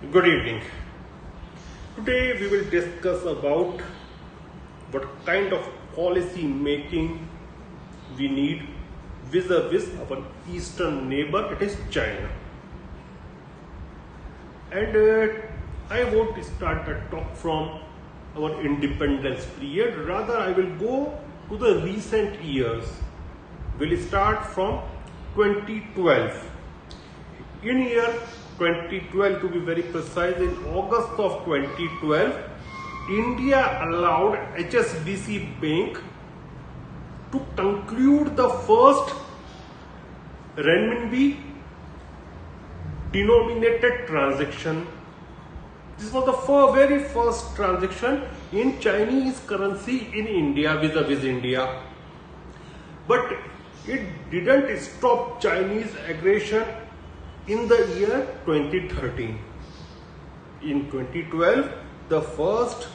Good evening. Today we will discuss about what kind of policy making we need vis-a-vis our eastern neighbor, it is China. And I won't start the talk from our independence period, rather I will go to the recent years. We'll start from 2012. In year 2012, to be very precise, in August of 2012, India allowed HSBC Bank to conclude the first renminbi denominated transaction. This was the very first transaction in Chinese currency in India vis-a-vis India. But it didn't stop Chinese aggression in the year 2013. In 2012, the first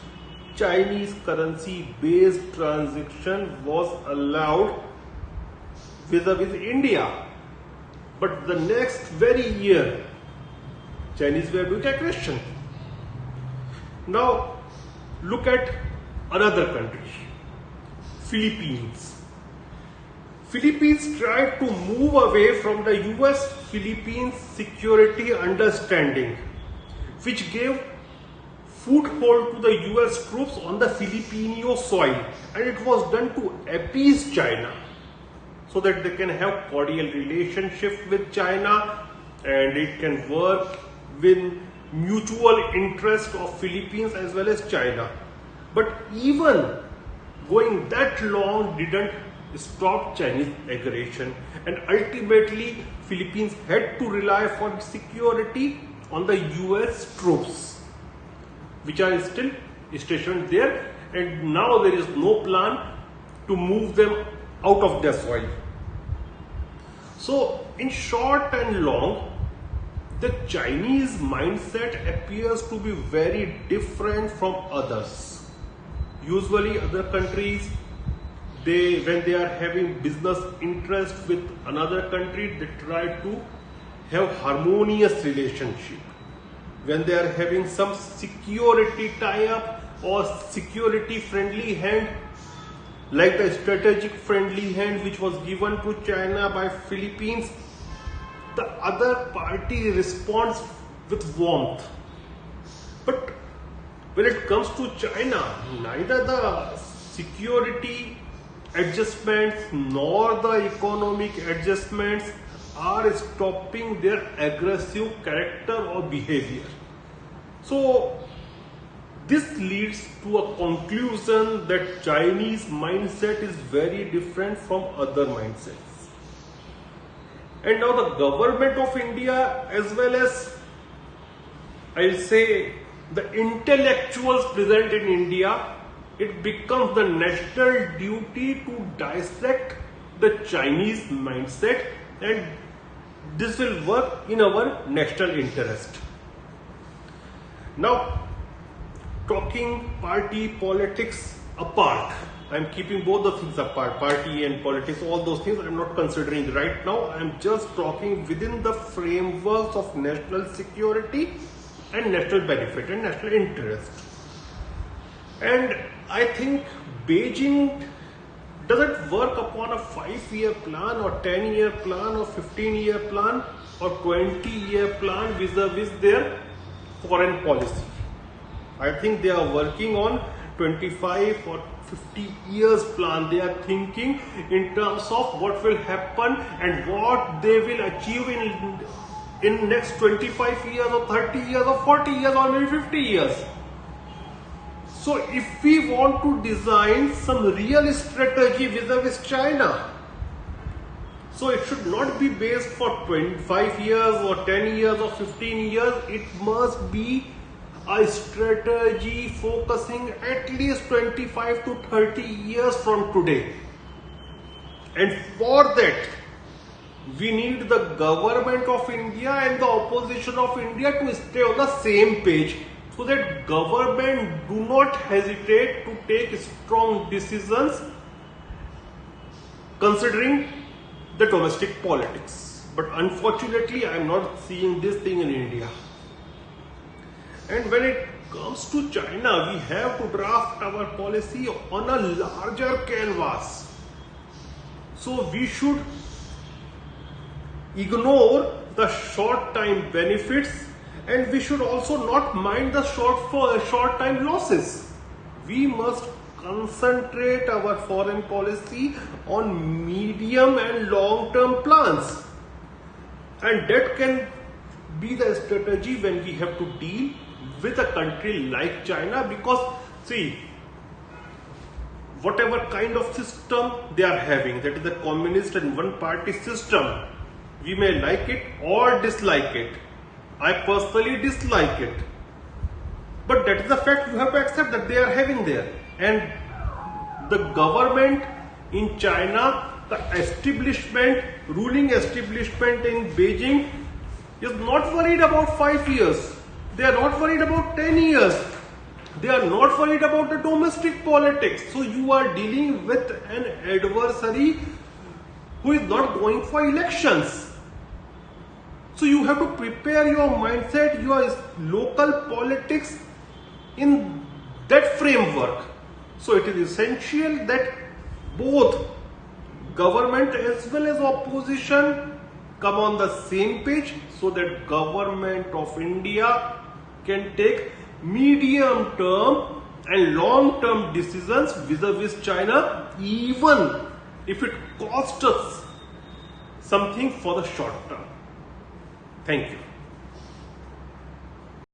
Chinese currency based transaction was allowed vis-a-vis India. But the next very year, Chinese were doing aggression. Now, look at another country, Philippines. Philippines tried to move away from the US-Philippines security understanding, which gave foothold to the US troops on the Filipino soil, and it was done to appease China so that they can have cordial relationship with China and it can work with mutual interest of Philippines as well as China. But even going that long didn't stop Chinese aggression, and ultimately Philippines had to rely for security on the US troops which are still stationed there, and now there is no plan to move them out of their soil. So in short and long, the Chinese mindset appears to be very different from others. Usually other countries, when they are having business interest with another country, they try to have harmonious relationship. When they are having some security tie-up or security friendly hand, like the strategic friendly hand which was given to China by Philippines, the other party responds with warmth. But when it comes to China, neither the security adjustments nor the economic adjustments are stopping their aggressive character or behavior. So this leads to a conclusion that Chinese mindset is very different from other mindsets. And now the government of India, as well as I'll say the intellectuals present in India, it becomes the national duty to dissect the Chinese mindset, and this will work in our national interest. Now, talking party politics apart, I'm keeping both the things apart, party and politics, all those things I'm not considering right now. I'm just talking within the frameworks of national security and national benefit and national interest. And I think Beijing doesn't work upon a 5-year plan or 10-year plan or 15-year plan or 20-year plan vis-a-vis their foreign policy. I think they are working on 25 or 50 years plan. They are thinking in terms of what will happen and what they will achieve in next 25 years or 30 years or 40 years or maybe 50 years. So if we want to design some real strategy vis-a-vis China, so it should not be based for 25 years or 10 years or 15 years. It must be a strategy focusing at least 25 to 30 years from today. And for that, we need the government of India and the opposition of India to stay on the same page, so that government do not hesitate to take strong decisions considering the domestic politics. But unfortunately, I am not seeing this thing in India. And when it comes to China, we have to draft our policy on a larger canvas. So we should ignore the short-time benefits, and we should also not mind the short-time losses. We must concentrate our foreign policy on medium and long-term plans. And that can be the strategy when we have to deal with a country like China, because see, whatever kind of system they are having, that is the communist and one-party system, we may like it or dislike it. I personally dislike it. But that is the fact you have to accept that they are having there. And the government in China, the establishment, ruling establishment in Beijing is not worried about 5 years. They are not worried about 10 years. They are not worried about the domestic politics. So you are dealing with an adversary who is not going for elections. So you have to prepare your mindset, your local politics in that framework. So it is essential that both government as well as opposition come on the same page, so that government of India can take medium term and long term decisions vis-a-vis China, even if it costs us something for the short term. Thank you.